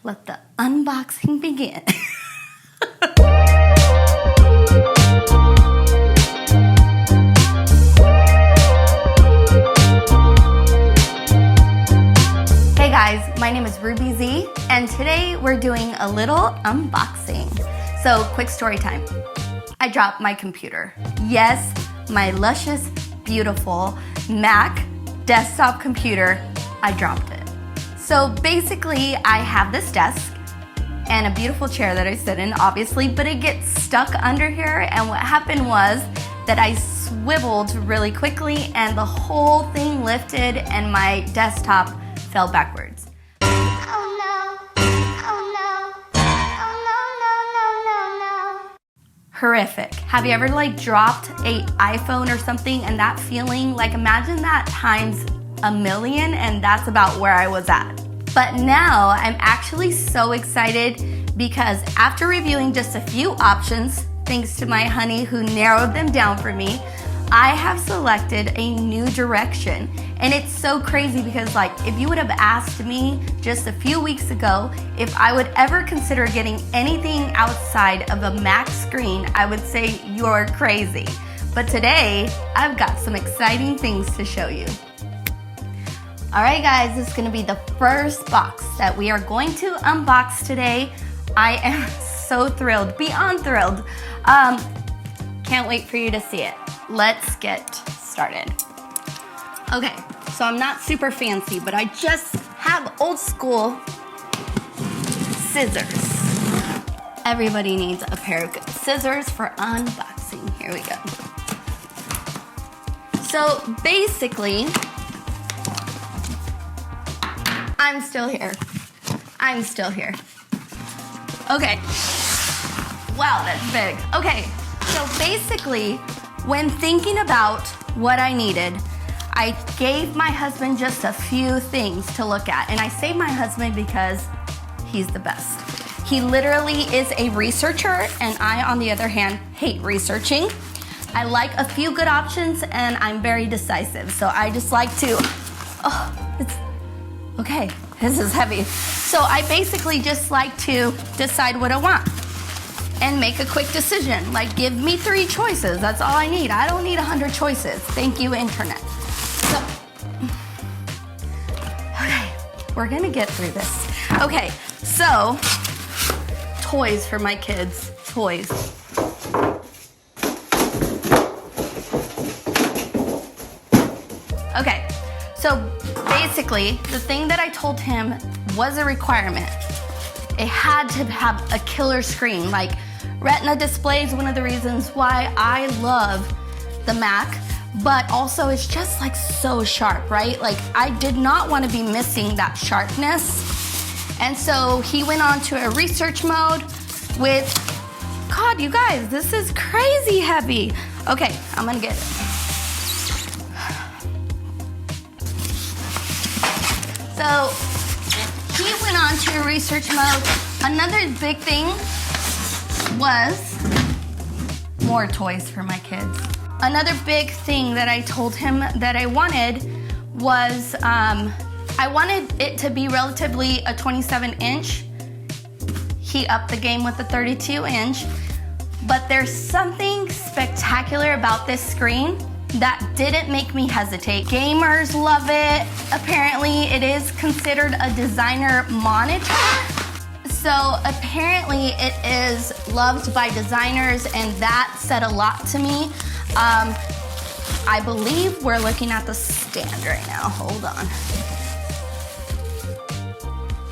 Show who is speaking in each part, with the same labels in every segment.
Speaker 1: Let the unboxing begin. Hey guys, my name is Ruby Z, and today we're doing a little unboxing. So, quick story time. I dropped my computer. Yes, my luscious, beautiful Mac desktop computer, I dropped it. So basically, I have this desk and a beautiful chair that I sit in, obviously, but it gets stuck under here, and what happened was that I swiveled really quickly and the whole thing lifted and my desktop fell backwards. Horrific. Have you ever dropped an iPhone or something and that feeling, imagine that times a million, and that's about where I was at. But now I'm actually so excited because after reviewing just a few options, thanks to my honey who narrowed them down for me, I have selected a new direction. And it's so crazy because if you would have asked me just a few weeks ago if I would ever consider getting anything outside of a Mac screen, I would say you're crazy. But today, I've got some exciting things to show you. All right guys, this is gonna be the first box that we are going to unbox today. I am so thrilled, beyond thrilled. Can't wait for you to see it. Let's get started. Okay, so I'm not super fancy, but I just have old school scissors. Everybody needs a pair of good scissors for unboxing. Here we go. So basically, I'm still here. Okay. Wow, that's big. Okay, so basically, when thinking about what I needed, I gave my husband just a few things to look at. And I say my husband because he's the best. He literally is a researcher, and I, on the other hand, hate researching. I like a few good options, and I'm very decisive. So I just like to, okay, this is heavy. So I basically just like to decide what I want and make a quick decision. Give me 3 choices. That's all I need. I don't need 100 choices. Thank you, internet. So, okay, we're gonna get through this. Okay, so, toys for my kids. Toys. Okay, so basically, the thing that I told him was a requirement. It had to have a killer screen. Retina display is one of the reasons why I love the Mac, but also it's just so sharp, right? I did not want to be missing that sharpness. And so he went on to a research mode with, God, you guys, this is crazy heavy. Okay, I'm gonna get it. So he went on to a research mode. Another big thing was more toys for my kids. Another big thing that I told him that I wanted was I wanted it to be relatively a 27-inch. He upped the game with a 32-inch. But there's something spectacular about this screen that didn't make me hesitate. Gamers love it. Apparently, it is considered a designer monitor. So apparently it is loved by designers, and that said a lot to me. I believe we're looking at the stand right now. Hold on.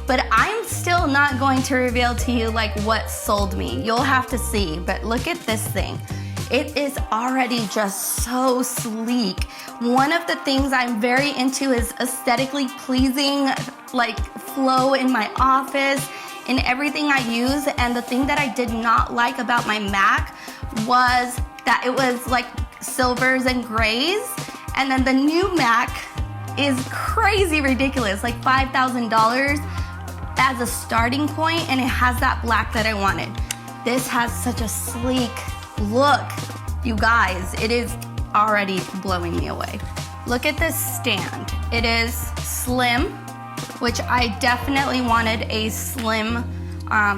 Speaker 1: But I'm still not going to reveal to you what sold me. You'll have to see, but look at this thing. It is already just so sleek. One of the things I'm very into is aesthetically pleasing, flow in my office, in everything I use. And the thing that I did not like about my Mac was that it was silvers and grays. And then the new Mac is crazy ridiculous, $5,000 as a starting point, and it has that black that I wanted. This has such a sleek look. You guys, it is already blowing me away. Look at this stand. It is slim. which I definitely wanted a slim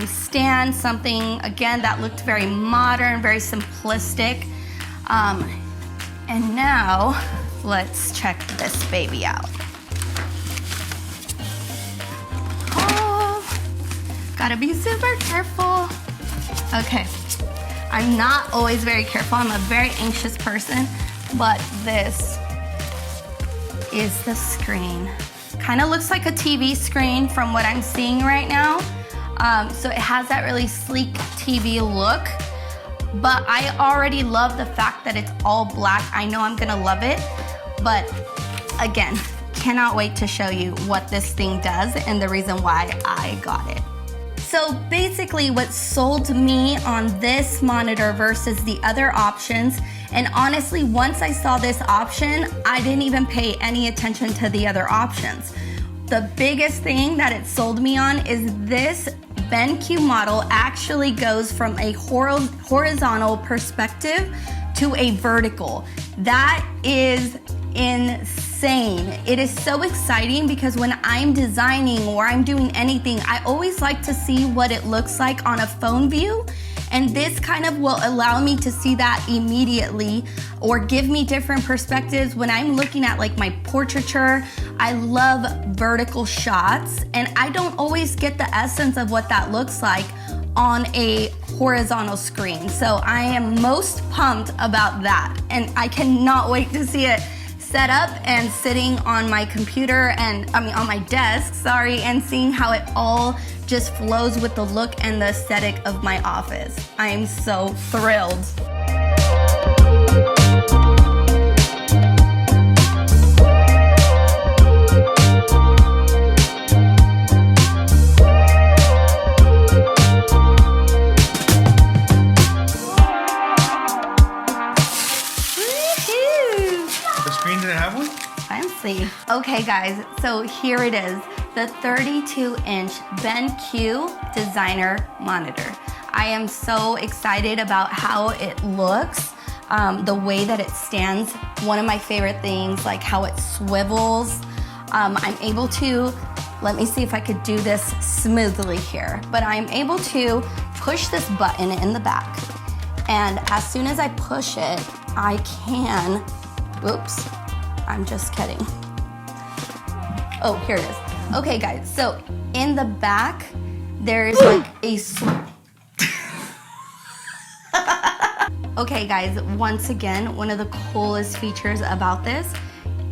Speaker 1: stand, something, again, that looked very modern, very simplistic. And now, let's check this baby out. Oh, gotta be super careful. Okay, I'm not always very careful. I'm a very anxious person, but this is the screen. Kind of looks like a TV screen from what I'm seeing right now. So it has that really sleek TV look, but I already love the fact that it's all black. I know I'm gonna love it, but again, cannot wait to show you what this thing does and the reason why I got it. So basically what sold me on this monitor versus the other options, and honestly, once I saw this option, I didn't even pay any attention to the other options. The biggest thing that it sold me on is this BENQ model actually goes from a horizontal perspective to a vertical. That is insane. It is so exciting because when I'm designing or I'm doing anything, I always like to see what it looks like on a phone view. And this kind of will allow me to see that immediately or give me different perspectives when I'm looking at like my portraiture. I love vertical shots and I don't always get the essence of what that looks like on a horizontal screen. So I am most pumped about that and I cannot wait to see it set up and sitting on my computer and on my desk, sorry, and seeing how it all just flows with the look and the aesthetic of my office. I am so thrilled.
Speaker 2: The screen didn't have one?
Speaker 1: Fancy. Okay guys, so here it is. The 32-inch BENQ designer monitor. I am so excited about how it looks, the way that it stands. One of my favorite things, like how it swivels. I'm able to, let me see if I could do this smoothly here, but I'm able to push this button in the back. And as soon as I push it, I can, oops, I'm just kidding. Oh, here it is. Okay guys, so in the back, there's like a Okay guys, once again, one of the coolest features about this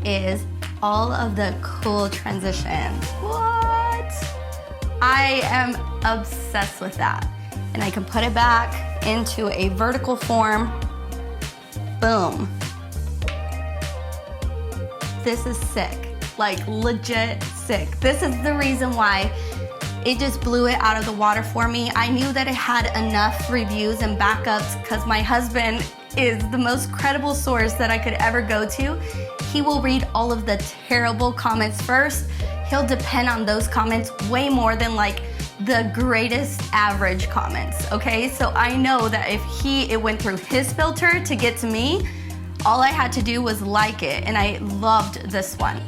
Speaker 1: is all of the cool transitions. What? I am obsessed with that. And I can put it back into a vertical form. Boom. This is sick. Like legit sick. This is the reason why it just blew it out of the water for me. I knew that it had enough reviews and backups because my husband is the most credible source that I could ever go to. He will read all of the terrible comments first. He'll depend on those comments way more than like the greatest average comments, okay? So I know that if it went through his filter to get to me, all I had to do was like it, and I loved this one.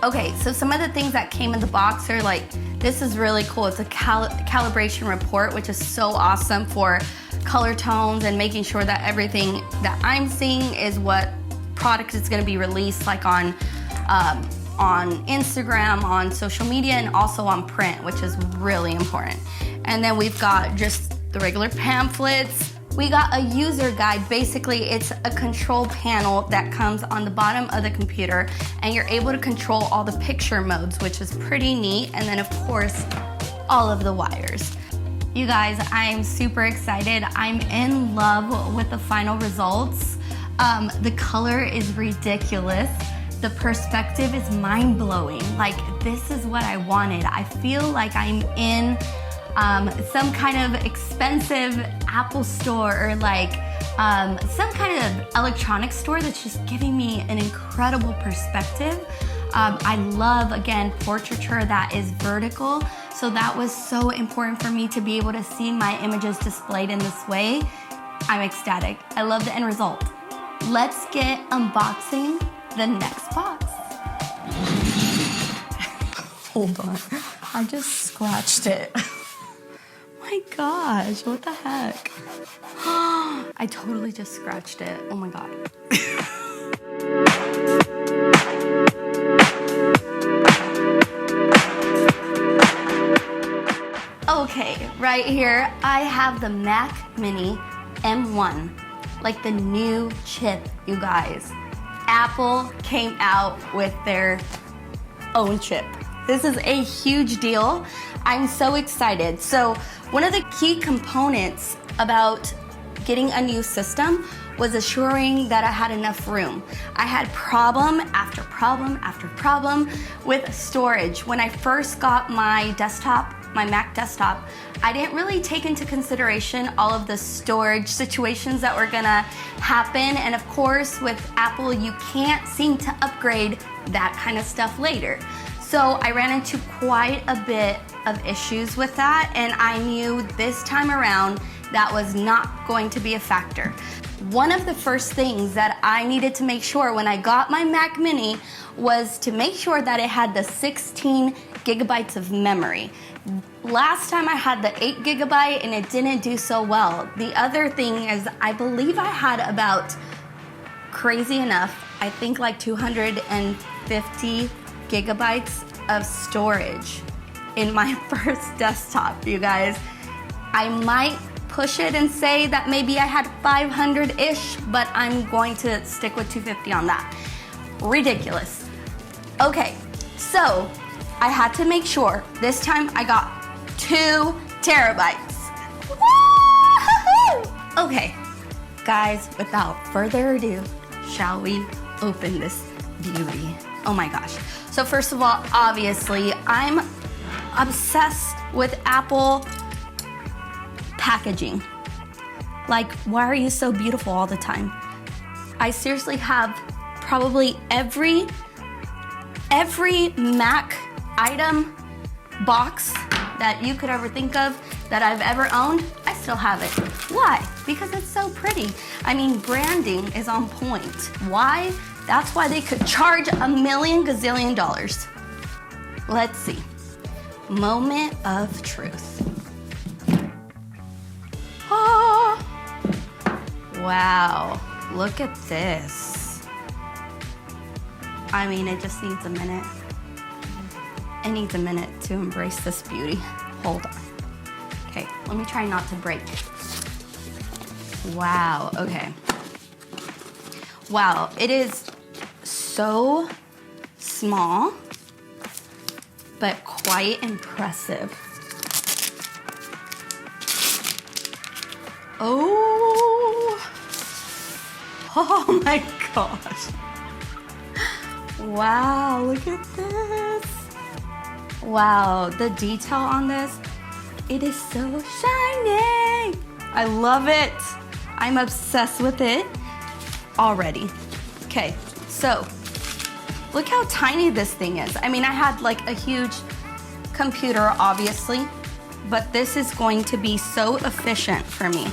Speaker 1: Okay, so some of the things that came in the box are like, this is really cool. It's a calibration report, which is so awesome for color tones and making sure that everything that I'm seeing is what product is gonna be released, like on Instagram, on social media, and also on print, which is really important. And then we've got just the regular pamphlets. We got a user guide. Basically, it's a control panel that comes on the bottom of the computer, and you're able to control all the picture modes, which is pretty neat. And then of course, all of the wires. You guys, I'm super excited. I'm in love with the final results. The color is ridiculous. The perspective is mind-blowing. Like, this is what I wanted. I feel like I'm in some kind of expensive Apple store or like some kind of electronic store that's just giving me an incredible perspective. I love, again, portraiture that is vertical. So that was so important for me to be able to see my images displayed in this way. I'm ecstatic. I love the end result. Let's get unboxing the next box. Hold on. I just scratched it. My gosh, what the heck? I totally just scratched it. Oh my God. Okay, right here, I have the Mac Mini M1, like the new chip, you guys. Apple came out with their own chip. This is a huge deal. I'm so excited. So one of the key components about getting a new system was assuring that I had enough room. I had problem after problem after problem with storage. When I first got my desktop, my Mac desktop, I didn't really take into consideration all of the storage situations that were gonna happen. And of course, with Apple, you can't seem to upgrade that kind of stuff later. So I ran into quite a bit of issues with that, and I knew this time around that was not going to be a factor. One of the first things that I needed to make sure when I got my Mac Mini was to make sure that it had the 16 gigabytes of memory. Last time I had the 8 gigabyte and it didn't do so well. The other thing is I believe I had about, crazy enough, I think like 250 gigabytes of storage in my first desktop, you guys. I might push it and say that maybe I had 500-ish, but I'm going to stick with 250 on that. Ridiculous. Okay, so I had to make sure this time I got 2 terabytes. Woo-hoo-hoo! Okay, guys, without further ado, shall we open this beauty? Oh my gosh. So first of all, obviously, I'm obsessed with Apple packaging. Like, why are you so beautiful all the time? I seriously have probably every Mac item box that you could ever think of that I've ever owned. I still have it. Why? Because it's so pretty. I mean, branding is on point. Why? That's why they could charge $1 million gazillion. Let's see. Moment of truth. Oh, wow, look at this. I mean, it just needs a minute. It needs a minute to embrace this beauty. Hold on. Okay, let me try not to break. Wow, okay. Wow, it is so small, but quite impressive. Oh my gosh. Wow, look at this. Wow, the detail on this, it is so shiny. I love it. I'm obsessed with it already. Okay, so look how tiny this thing is. I mean, I had like a huge computer, obviously, but this is going to be so efficient for me.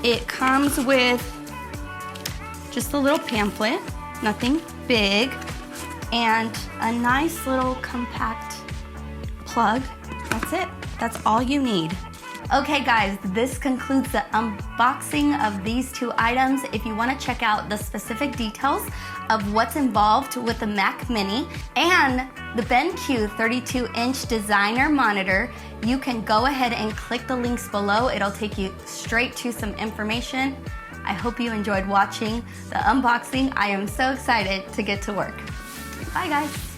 Speaker 1: It comes with just a little pamphlet, nothing big, and a nice little compact plug. That's it. That's all you need. Okay guys, this concludes the unboxing of these 2 items. If you want to check out the specific details of what's involved with the Mac Mini and the BENQ 32-inch designer monitor, you can go ahead and click the links below. It'll take you straight to some information. I hope you enjoyed watching the unboxing. I am so excited to get to work. Bye guys.